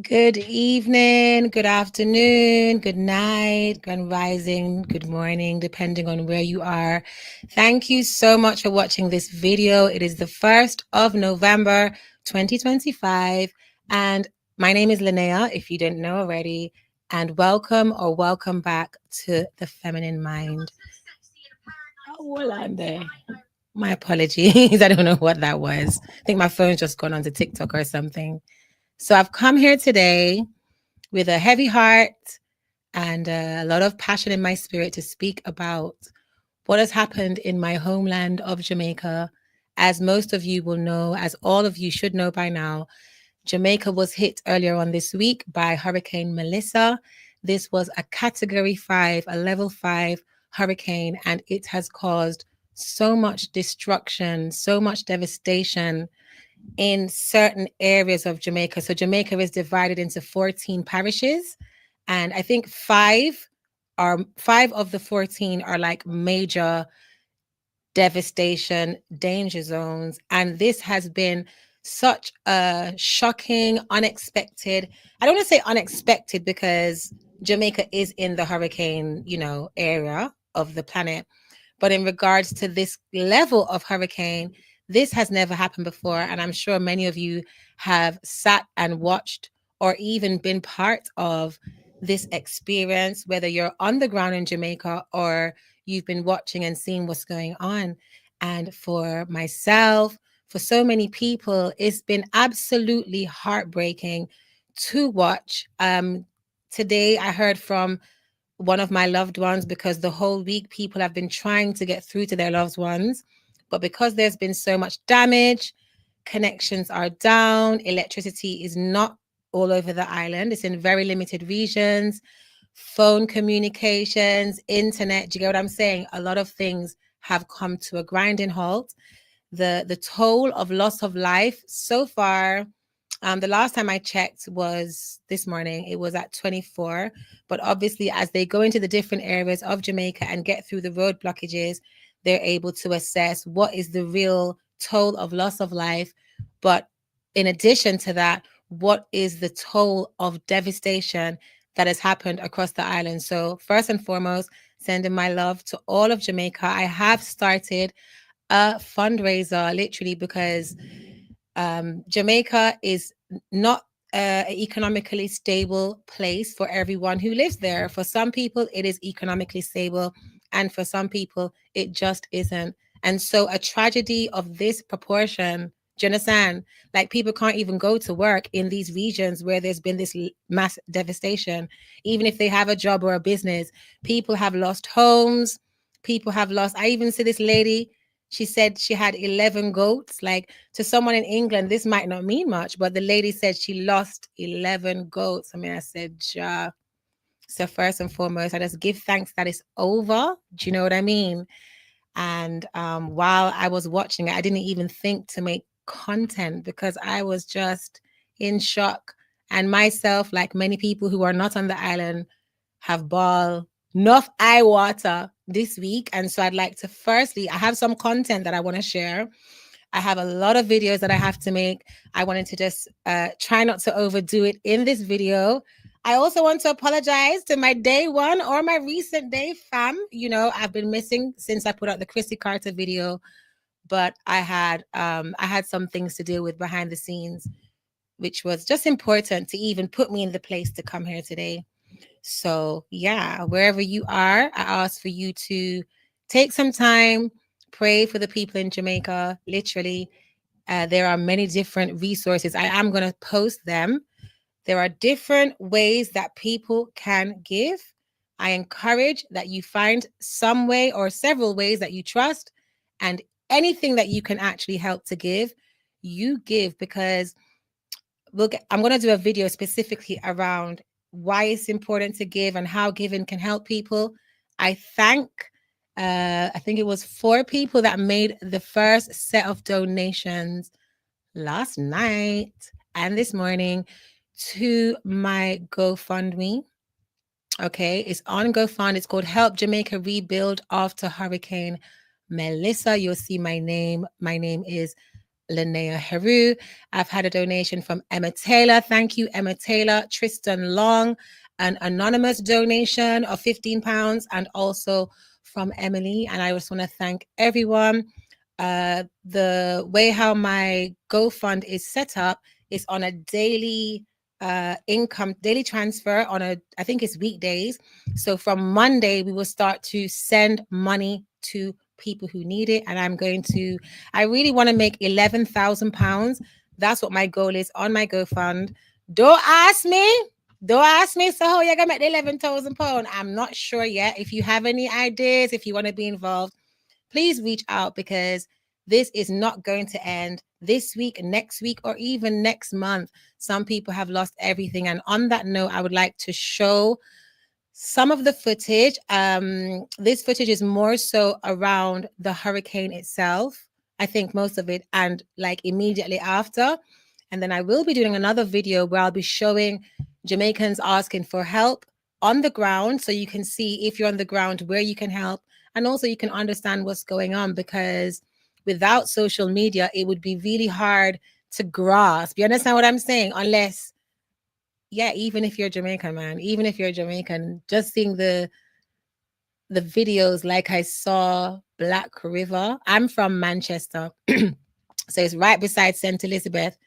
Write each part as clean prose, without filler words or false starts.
Good evening, good afternoon, good night, good rising, good morning, depending on where you are. Thank you so much for watching this video. It is the 1st of November, 2025. And my name is Linnea, if you didn't know already. And welcome back to The Feminine Mind. Hold on there. My apologies. I don't know what that was. I think my phone's just gone onto TikTok or something. So I've come here today with a heavy heart and a lot of passion in my spirit to speak about what has happened in my homeland of Jamaica. As most of you will know, as all of you should know by now, Jamaica was hit earlier on this week by Hurricane Melissa. This was a category 5, a level 5 hurricane, and it has caused so much destruction, so much devastation in certain areas of Jamaica. So Jamaica is divided into 14 parishes, and I think five of the 14 are like major devastation, danger zones. And this has been such a shocking, unexpected. I don't want to say unexpected because Jamaica is in the hurricane, area of the planet. But in regards to this level of hurricane, this has never happened before. And I'm sure many of you have sat and watched or even been part of this experience, whether you're on the ground in Jamaica or you've been watching and seeing what's going on. And for myself, for so many people, it's been absolutely heartbreaking to watch. Today, I heard from one of my loved ones because the whole week people have been trying to get through to their loved ones. But because there's been so much damage, connections are down, electricity is not all over the island, it's in very limited regions, phone communications, internet. Do you get what I'm saying? A lot of things have come to a grinding halt. The toll of loss of life so far, the last time I checked was this morning, it was at 24. But obviously, as they go into the different areas of Jamaica and get through the road blockages, they're able to assess what is the real toll of loss of life. But in addition to that, what is the toll of devastation that has happened across the island? So, first and foremost, sending my love to all of Jamaica. I have started a fundraiser literally because Jamaica is not an economically stable place for everyone who lives there. For some people, it is economically stable, and for some people, it just isn't. And so, a tragedy of this proportion, do you understand? Like, people can't even go to work in these regions where there's been this mass devastation. Even if they have a job or a business, people have lost homes. People have lost. I even see this lady, she said she had 11 goats. Like, to someone in England, this might not mean much, but the lady said she lost 11 goats. I mean, I said, ja. So, first and foremost, I just give thanks that it's over. Do you know what I mean? And while I was watching it, I didn't even think to make content because I was just in shock. And myself, like many people who are not on the island, have ball enough eye water this week. And so I'd like to firstly, I have some content that I want to share. I have a lot of videos that I have to make. I wanted to just try not to overdo it in this video. I also want to apologize to my day one or my recent day fam. I've been missing since I put out the Chrissy Carter video, but I had some things to deal with behind the scenes, which was just important to even put me in the place to come here today. So, yeah, wherever you are, I ask for you to take some time, pray for the people in Jamaica. Literally, there are many different resources. I am going to post them. There are different ways that people can give. I encourage that you find some way or several ways that you trust, and anything that you can actually help to give, you give, because I'm going to do a video specifically around why it's important to give and how giving can help people. I thank, I think it was 4 people that made the first set of donations last night and this morning to my GoFundMe. Okay, it's on GoFund. It's called Help Jamaica Rebuild After Hurricane Melissa. You'll see my name. My name is Linnea Heru. I've had a donation from Emma Taylor. Thank you, Emma Taylor. Tristan Long, an anonymous donation of £15, and also from Emily. And I just want to thank everyone. The way how my GoFund is set up is on a daily daily transfer on I think it's weekdays. So from Monday, we will start to send money to people who need it. And I really want to make £11,000. That's what my goal is on my GoFund. Don't ask me, so how you're going to make the £11,000? I'm not sure yet. If you have any ideas, if you want to be involved, please reach out, because this is not going to end this week, next week, or even next month. Some people have lost everything. And on that note, I would like to show some of the footage. This footage is more so around the hurricane itself, I think most of it, and like immediately after. And then I will be doing another video where I'll be showing Jamaicans asking for help on the ground, so you can see, if you're on the ground, where you can help. And also you can understand what's going on, because without social media, it would be really hard to grasp. You understand what I'm saying? Unless, yeah, even if you're Jamaican, man, even if you're Jamaican, just seeing the videos, like I saw Black River. I'm from Manchester. So it's right beside St. Elizabeth,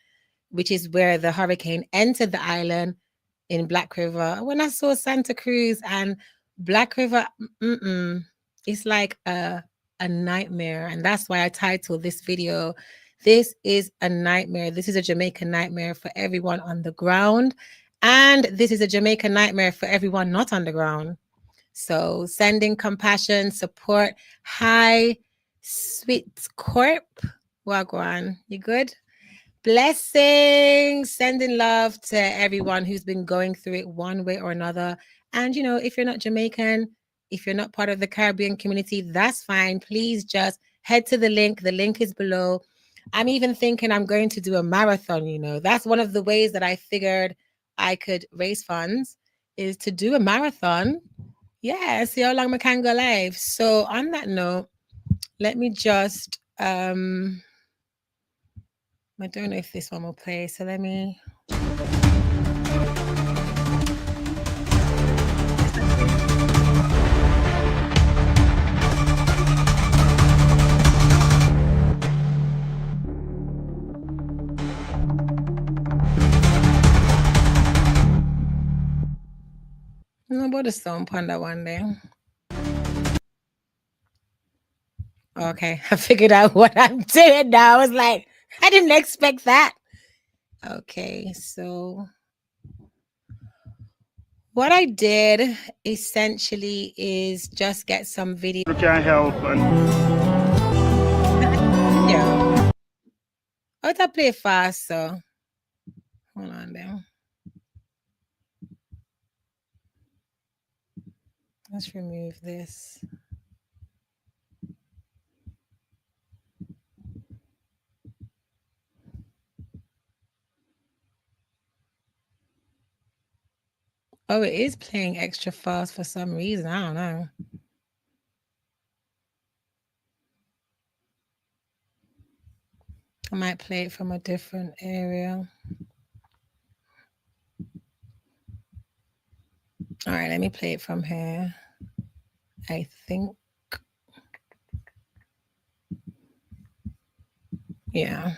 which is where the hurricane entered the island, in Black River. When I saw Santa Cruz and Black River, it's like a nightmare. And that's why I titled this video, "This is a Nightmare." This is a Jamaican nightmare for everyone on the ground. And this is a Jamaican nightmare for everyone not on the ground. So sending compassion, support. Hi, Sweet Corp. Wagwan, you good? Blessings, sending love to everyone who's been going through it one way or another. And, you know, if you're not Jamaican, if you're not part of the Caribbean community, that's fine. Please just head to the link. The link is below. I'm even thinking I'm going to do a marathon, you know. That's one of the ways that I figured I could raise funds, is to do a marathon. Yeah, see how long I can go live. So on that note, let me just I don't know if this one will play, so let me. Nobody saw Panda one day. Okay, I figured out what I'm doing now. I was like, I didn't expect that. Okay, so what I did essentially is just get some video. You can't help. Yeah. I'll to play fast, so hold on there. Let's remove this. Oh, it is playing extra fast for some reason. I don't know. I might play it from a different area. All right, let me play it from here. I think. Yeah.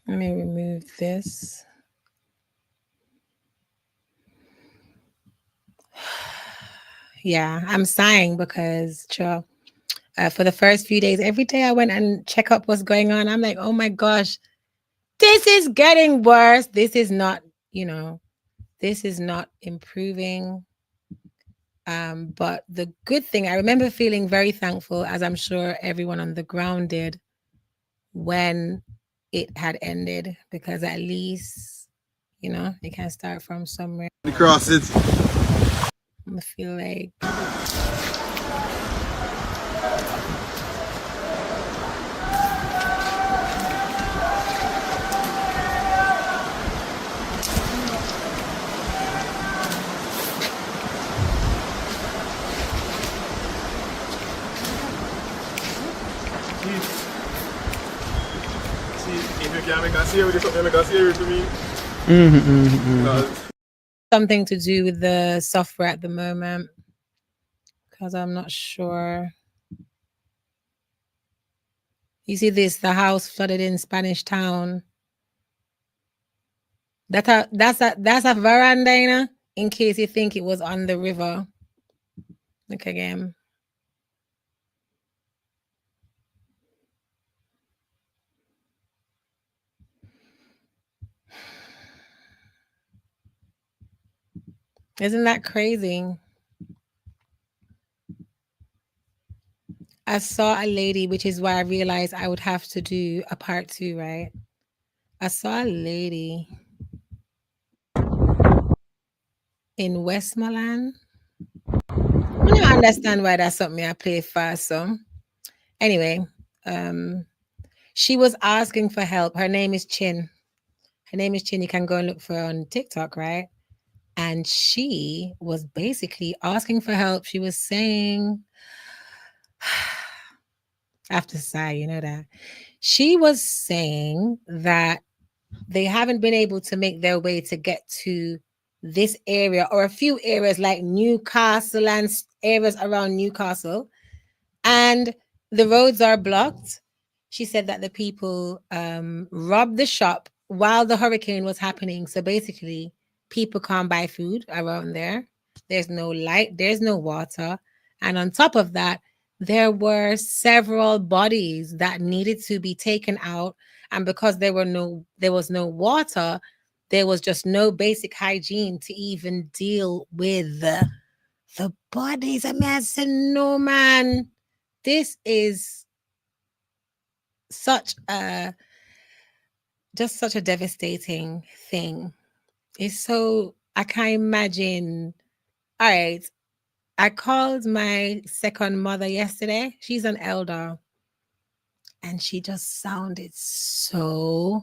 Let me remove this. Yeah, I'm sighing because for the first few days, every day I went and check up what's going on. I'm like, oh my gosh, this is getting worse. This is not, you know, this is not improving. But the good thing, I remember feeling very thankful, as I'm sure everyone on the ground did, when it had ended, because at least, you know, you can start from somewhere. Across it. I feel like Something to do with the software at the moment, because I'm not sure. You see this, the house flooded in Spanish Town. That's a veranda, you know, in case you think it was on the river. Look again. Isn't that crazy? I saw a lady, which is why I realized I would have to do a part 2, right? I saw a lady in Westmoreland. I don't understand why that's something I play fast. So anyway, she was asking for help. Her name is Chin. You can go and look for her on TikTok, right? And she was basically asking for help. She was saying, I have to sigh, you know that. She was saying that they haven't been able to make their way to get to this area or a few areas like Newcastle and areas around Newcastle, and the roads are blocked. She said that the people robbed the shop while the hurricane was happening. So basically, people can't buy food around there. There's no light, there's no water. And on top of that, there were several bodies that needed to be taken out. And because there was no water, there was just no basic hygiene to even deal with the bodies. I mean, I said, no, man, this is such a devastating thing. It's so, I can't imagine. All right, I called my second mother yesterday. She's an elder, and she just sounded so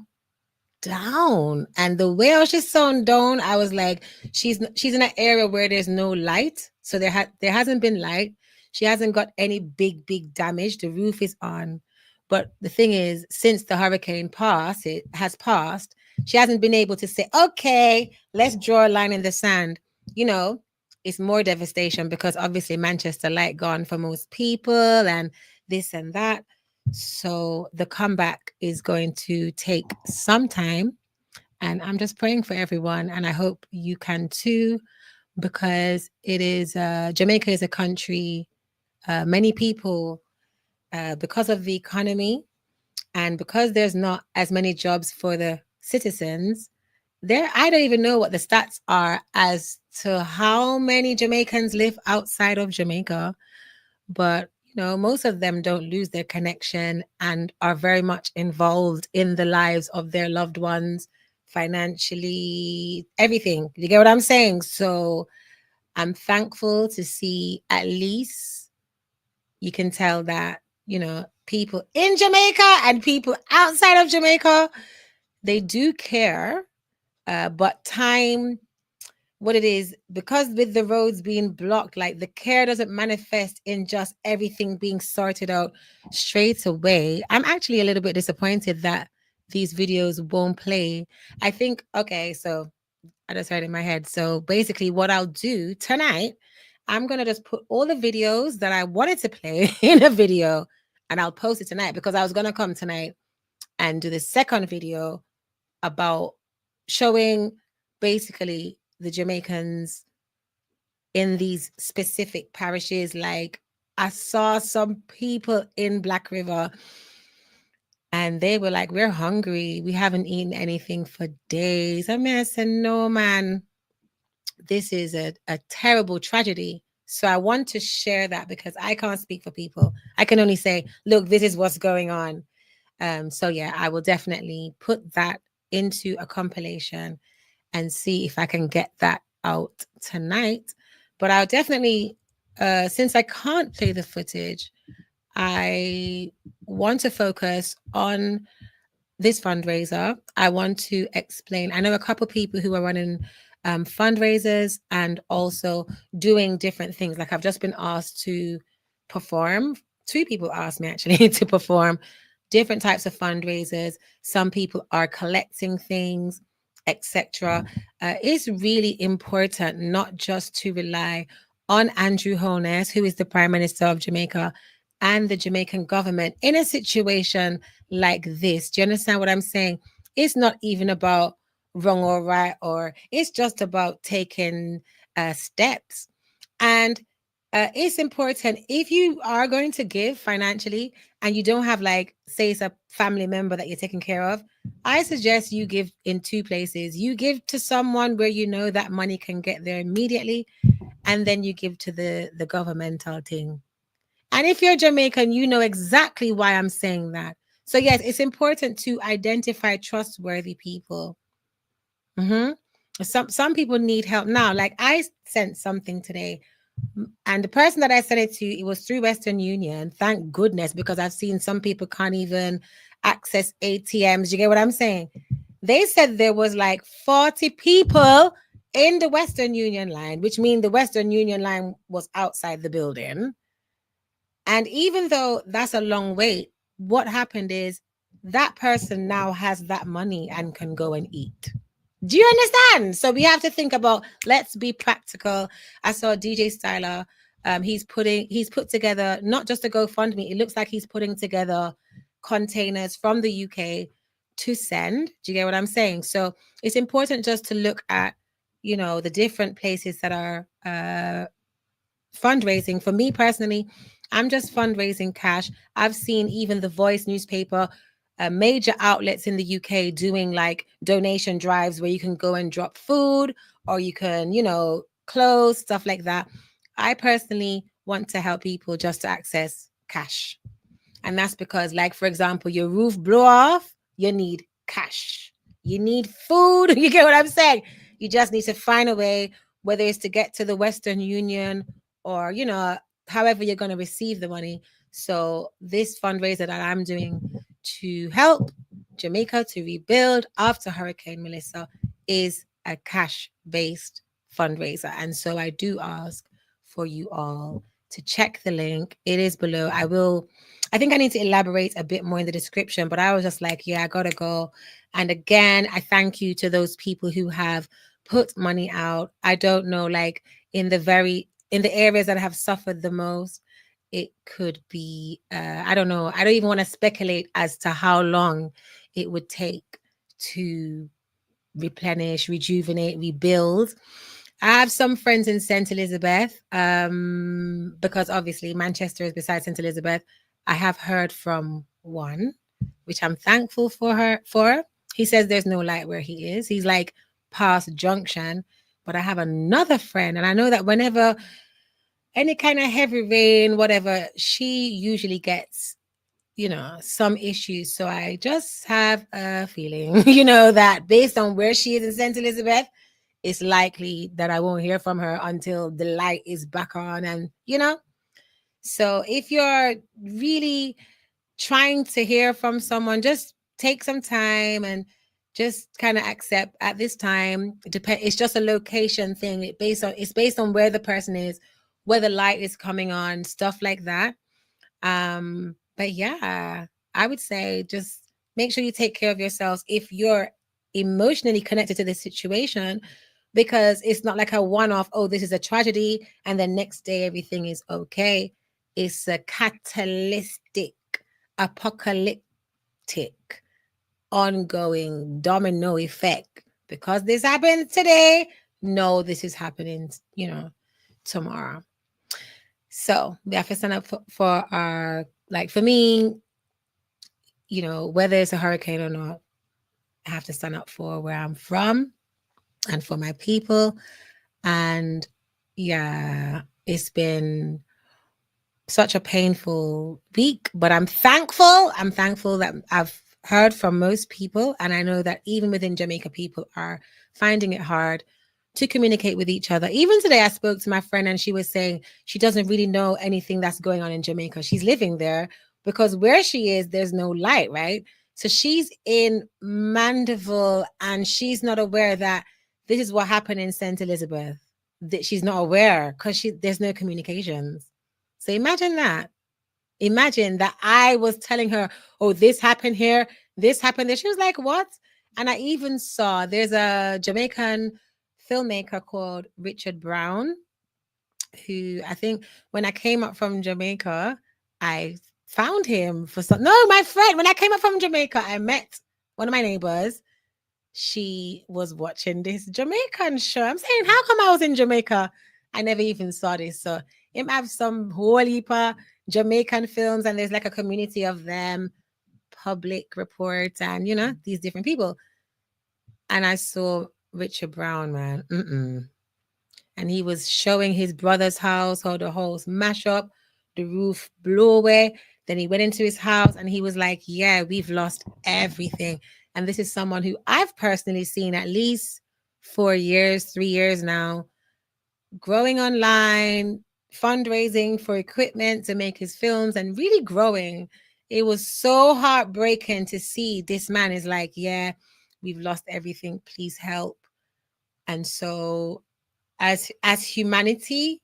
down. And the way she sounded down, I was like, she's in an area where there's no light, so there hasn't been light. She hasn't got any big damage. The roof is on, but the thing is, since the hurricane has passed, she hasn't been able to say, okay, let's draw a line in the sand. You know, it's more devastation because obviously Manchester light gone for most people and this and that. So the comeback is going to take some time. And I'm just praying for everyone. And I hope you can too, because it is, Jamaica is a country, many people, because of the economy and because there's not as many jobs for the citizens, I don't even know what the stats are as to how many Jamaicans live outside of Jamaica. But most of them don't lose their connection and are very much involved in the lives of their loved ones, financially, everything. You get what I'm saying? So I'm thankful to see, at least you can tell that, people in Jamaica and people outside of Jamaica, they do care. But time, what it is, because with the roads being blocked, like the care doesn't manifest in just everything being sorted out straight away. I'm actually a little bit disappointed that these videos won't play. I think, okay, so I just heard in my head. So basically what I'll do tonight, I'm going to just put all the videos that I wanted to play in a video, and I'll post it tonight, because I was going to come tonight and do the second video about showing basically the Jamaicans in these specific parishes. Like, I saw some people in Black River and they were like, we're hungry. We haven't eaten anything for days. I mean, I said, no, man, this is a terrible tragedy. So I want to share that, because I can't speak for people. I can only say, look, this is what's going on. So yeah, I will definitely put that into a compilation and see if I can get that out tonight. But I'll definitely, since I can't play the footage, I want to focus on this fundraiser. I want to explain. I know a couple people who are running fundraisers and also doing different things. Like, I've just been asked to perform. 2 people asked me actually to perform different types of fundraisers. Some people are collecting things, etc. It's really important not just to rely on Andrew Holness, who is the Prime Minister of Jamaica, and the Jamaican government in a situation like this. Do you understand what I'm saying? It's not even about wrong or right, or it's just about taking steps. And it's important if you are going to give financially and you don't have, like, say it's a family member that you're taking care of, I suggest you give in two places. You give to someone where you know that money can get there immediately, and then you give to the governmental thing. And if you're Jamaican, you know exactly why I'm saying that. So yes, it's important to identify trustworthy people. Mm-hmm. Some people need help now. Like, I sent something today, and the person that I sent it to, it was through Western Union. Thank goodness, because I've seen some people can't even access ATMs. You get what I'm saying? They said there was like 40 people in the Western Union line, which means the Western Union line was outside the building. And even though that's a long wait, what happened is that person now has that money and can go and eat. Do you understand? So we have to think about, let's be practical. I saw DJ Styler. He's put together not just a GoFundMe. It looks like he's putting together containers from the UK to send. Do you get what I'm saying? So it's important just to look at, the different places that are fundraising. For me personally, I'm just fundraising cash. I've seen even the Voice newspaper, major outlets in the UK doing like donation drives where you can go and drop food, or you can, clothes, stuff like that. I personally want to help people just to access cash. And that's because, like, for example, your roof blow off, you need cash. You need food. You get what I'm saying? You just need to find a way, whether it's to get to the Western Union or, however you're going to receive the money. So this fundraiser that I'm doing to help Jamaica to rebuild after Hurricane Melissa is a cash-based fundraiser. And so I do ask for you all to check the link. It is below. I think I need to elaborate a bit more in the description, but I was just like, yeah, I gotta go. And again, I thank you to those people who have put money out. I don't know, like in the areas that have suffered the most, it could be, I don't know. I don't even want to speculate as to how long it would take to replenish, rejuvenate, rebuild. I have some friends in St. Elizabeth, because obviously Manchester is beside St. Elizabeth. I have heard from one, which I'm thankful for. He says there's no light where he is. He's like past Junction. But I have another friend, and I know that whenever any kind of heavy rain, whatever, she usually gets, some issues. So I just have a feeling, that based on where she is in St. Elizabeth, it's likely that I won't hear from her until the light is back on. And, so if you're really trying to hear from someone, just take some time and just kind of accept at this time. It's just a location thing. It's based on where the person is, where the light is coming on, stuff like that. But yeah, I would say just make sure you take care of yourselves if you're emotionally connected to this situation, because it's not like a one-off, oh, this is a tragedy, and then next day everything is okay. It's a catalytic, apocalyptic, ongoing domino effect. Because this happened today, no, this is happening, tomorrow. So we have to stand up for our, like for me, whether it's a hurricane or not, I have to stand up for where I'm from and for my people. And yeah, it's been such a painful week, but I'm thankful. I'm thankful that I've heard from most people. And I know that even within Jamaica, people are finding it hard to communicate with each other. Even today, I spoke to my friend and she was saying she doesn't really know anything that's going on in Jamaica. She's living there because where she is, there's no light, right? So she's in Mandeville and she's not aware that this is what happened in St. Elizabeth. That she's not aware because there's no communications. So imagine that. Imagine that I was telling her, oh, this happened here, this happened there. She was like, what? And I even saw there's a Jamaican filmmaker called Richard Brown, who I think when I came up from Jamaica, I found him for some. No, my friend, when I came up from Jamaica, I met one of my neighbors. She was watching this Jamaican show. I'm saying, how come I was in Jamaica? I never even saw this. So him have some whole heap of Jamaican films, and there's like a community of them, public reports, and these different people. And I saw Richard Brown, man. And he was showing his brother's house, how the house mash up, the roof blew away. Then he went into his house and he was like, yeah, we've lost everything. And this is someone who I've personally seen at least 4 years, 3 years now, growing online, fundraising for equipment to make his films and really growing. It was so heartbreaking to see this man is like, yeah, we've lost everything. Please help. And so as humanity,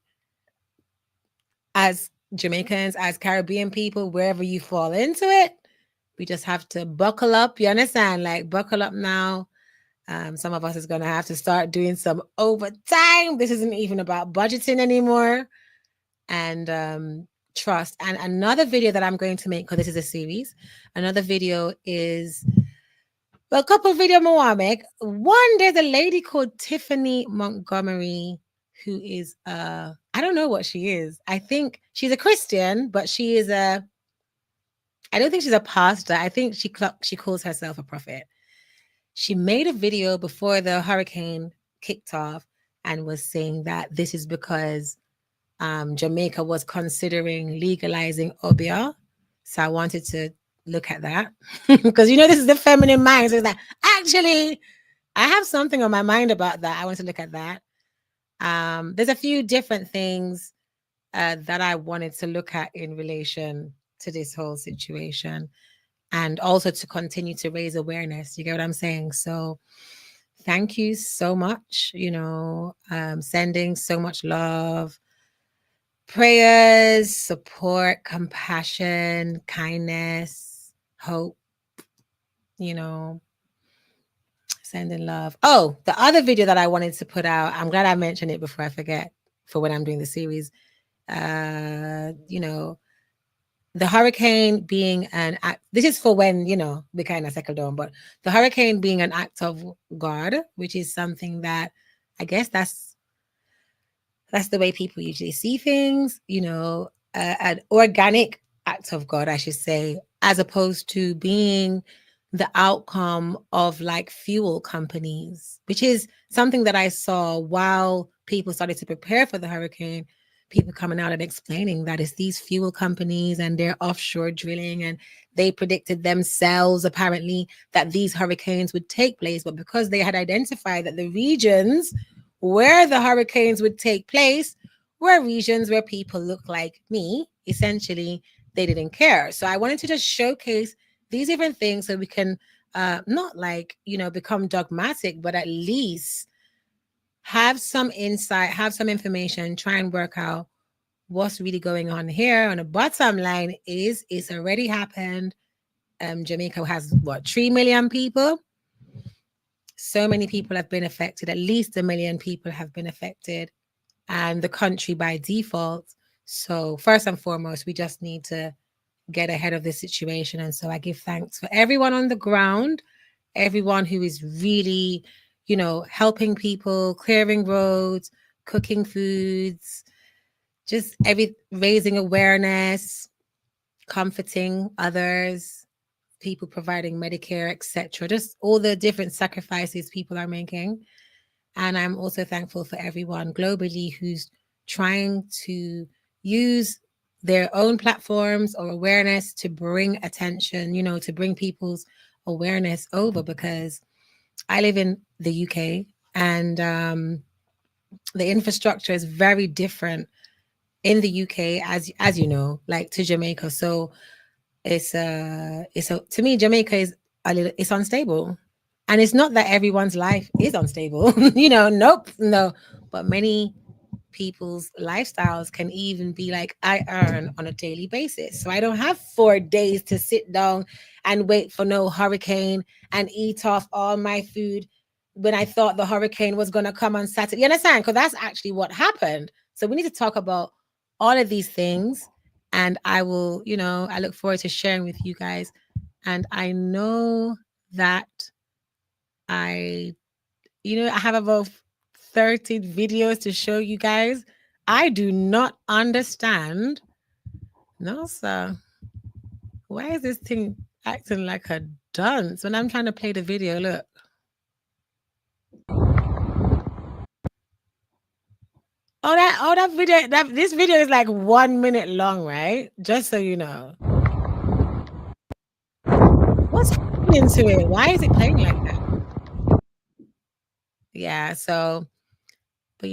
as Jamaicans, as Caribbean people, wherever you fall into it, we just have to buckle up. You understand? Like, buckle up now. Some of us is going to have to start doing some overtime. This isn't even about budgeting anymore. And trust. And another video that I'm going to make, because this is a series, another video is, well, a couple of videos I want to make. One, there's a lady called Tiffany Montgomery who is, I don't know what she is. I think she's a Christian, but she is I don't think she's a pastor. I think she calls herself a prophet. She made a video before the hurricane kicked off and was saying that this is because Jamaica was considering legalizing obia. So I wanted to look at that because this is the feminine mind. So it's like, actually, I have something on my mind about that. I want to look at that. There's a few different things that I wanted to look at in relation to this whole situation, and also to continue to raise awareness. You get what I'm saying? So thank you so much, sending so much love, prayers, support, compassion, kindness, hope, sending love. Oh, the other video that I wanted to put out, I'm glad I mentioned it before I forget, for when I'm doing the series. The hurricane being an act, this is for when, we kind of settle down, but the hurricane being an act of God, which is something that I guess that's the way people usually see things, an organic act of God, I should say, as opposed to being the outcome of like fuel companies, which is something that I saw while people started to prepare for the hurricane. People coming out and explaining that it's these fuel companies and their offshore drilling, and they predicted themselves apparently that these hurricanes would take place. But because they had identified that the regions where the hurricanes would take place were regions where people look like me, essentially, they didn't care. So I wanted to just showcase these different things so we can not become dogmatic, but at least have some insight, have some information, try and work out what's really going on here. And the bottom line is it's already happened. Jamaica has 3 million people. So many people have been affected. At least 1 million people have been affected, and the country by default. So first and foremost, we just need to get ahead of the situation. And so I give thanks for everyone on the ground, everyone who is really, helping people, clearing roads, cooking foods, just raising awareness, comforting others, people providing Medicare, etc. Just all the different sacrifices people are making. And I'm also thankful for everyone globally who's trying to use their own platforms or awareness to bring attention, to bring people's awareness over, because I live in the UK and the infrastructure is very different in the UK, as you know, like to Jamaica. So it's to me, Jamaica is it's unstable. And it's not that everyone's life is unstable, nope, no, but many people's lifestyles can even be like I earn on a daily basis. So I don't have 4 days to sit down and wait for no hurricane and eat off all my food when I thought the hurricane was going to come on Saturday. You understand? Because that's actually what happened. So we need to talk about all of these things. And I will, I look forward to sharing with you guys. And I know that I I have about 30 videos to show you guys. I do not understand. No, sir. Why is this thing acting like a dance when I'm trying to play the video? Look. That video, this video is like 1 minute long, right? Just so you know. What's happening to it? Why is it playing like that? Yeah, so, but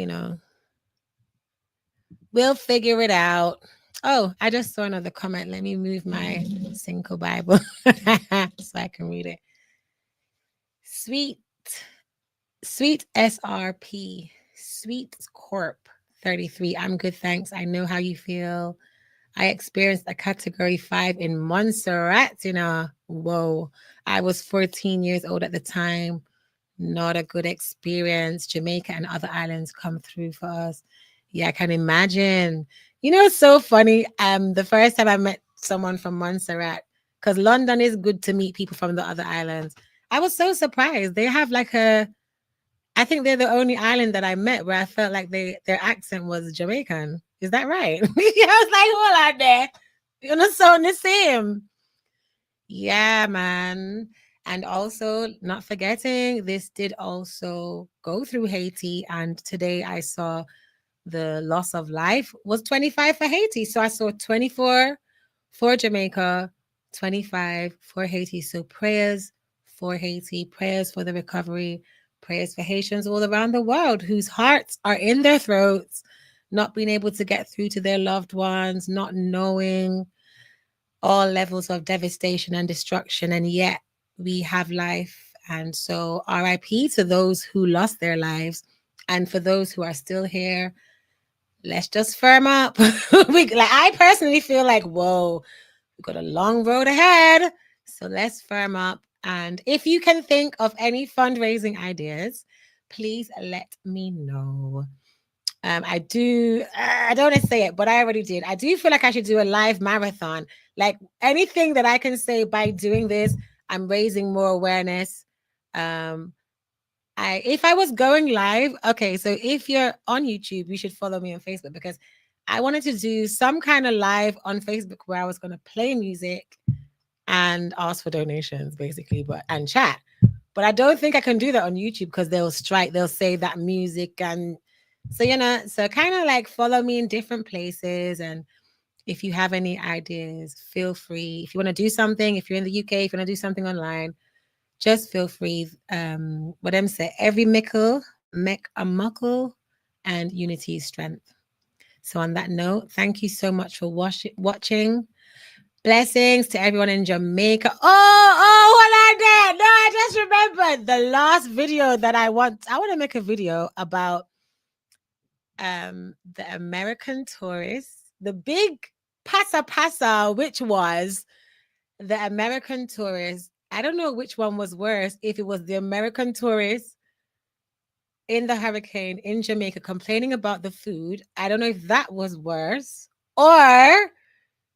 we'll figure it out. Oh, I just saw another comment. Let me move my Cinco Bible so I can read it. Sweet SRP, Sweet Corp 33. I'm good, thanks. I know how you feel. I experienced a category 5 in Montserrat, Whoa. I was 14 years old at the time. Not a good experience. Jamaica and other islands come through for us. Yeah, I can imagine. It's so funny. The first time I met someone from Montserrat, because London is good to meet people from the other islands. I was so surprised. They have I think they're the only island that I met where I felt like their accent was Jamaican. Is that right? I was like, hold on there. You're not sound the same. Yeah, man. And also, not forgetting, this did also go through Haiti. And today I saw the loss of life was 25 for Haiti. So I saw 24 for Jamaica, 25 for Haiti. So prayers for Haiti, prayers for the recovery, prayers for Haitians all around the world whose hearts are in their throats, not being able to get through to their loved ones, not knowing all levels of devastation and destruction. And yet we have life. And so RIP to those who lost their lives. And for those who are still here, let's just firm up. I personally feel like, whoa, we've got a long road ahead. So let's firm up. And if you can think of any fundraising ideas, please let me know. I don't want to say it, but I already did. I do feel like I should do a live marathon. Like anything that I can say by doing this, I'm raising more awareness. If I was going live, okay, so if you're on YouTube, you should follow me on Facebook because I wanted to do some kind of live on Facebook where I was going to play music and ask for donations, basically, and chat. But I don't think I can do that on YouTube because they'll strike. They'll say that music and so so kind of like follow me in different places. And if you have any ideas, feel free. If you want to do something, if you're in the UK, if you want to do something online, just feel free. What I'm saying, every mickle make a muckle, and unity is strength. So on that note, thank you so much for watching. Blessings to everyone in Jamaica. Hold on there. No, I just remembered the last video that I want to make a video about the American tourists, the big pasa, which was the American tourists. I don't know which one was worse, if it was the American tourists in the hurricane in Jamaica complaining about the food. I don't know if that was worse, or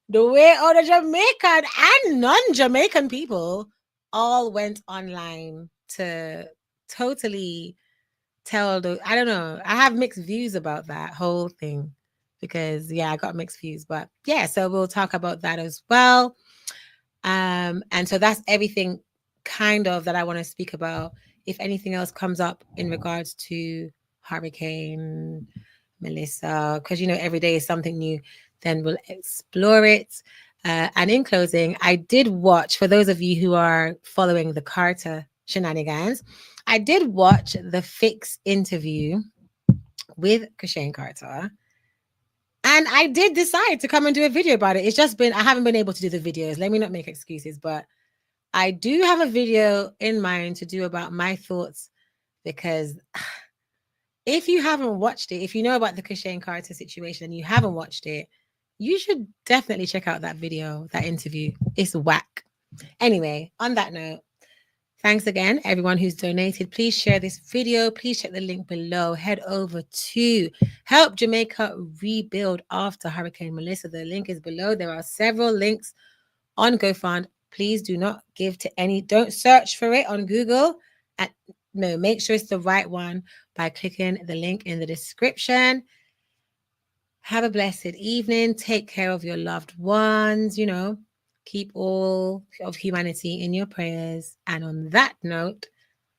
the way all the Jamaican and non-Jamaican people all went online to totally tell I don't know. I have mixed views about that whole thing because I got mixed views, but so we'll talk about that as well. And so that's everything kind of that I want to speak about. If anything else comes up in regards to Hurricane Melissa, because every day is something new, then we'll explore it. And in closing, I did watch, for those of you who are following the Carter shenanigans, I did watch the Fix interview with Kashane Carter. And I did decide to come and do a video about it. It's just been, I haven't been able to do the videos. Let me not make excuses, but I do have a video in mind to do about my thoughts because if you haven't watched it, if you know about the Cushay and Carter situation and you haven't watched it, you should definitely check out that video, that interview. It's whack. Anyway, on that note, thanks again, everyone who's donated. Please share this video. Please check the link below. Head over to Help Jamaica Rebuild after Hurricane Melissa. The link is below. There are several links on GoFund. Please do not give to any, don't search for it on Google. And no, make sure it's the right one by clicking the link in the description. Have a blessed evening. Take care of your loved ones, keep all of humanity in your prayers. And on that note,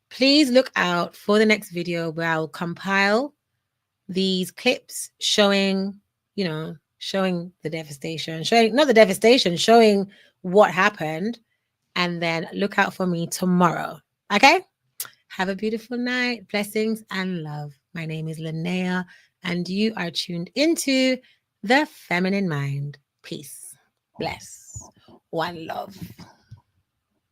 please look out for the next video where I'll compile these clips showing, showing the devastation, showing what happened. And then look out for me tomorrow. Okay? Have a beautiful night. Blessings and love. My name is Linnea, and you are tuned into The Feminine Mind. Peace. Bless. One love.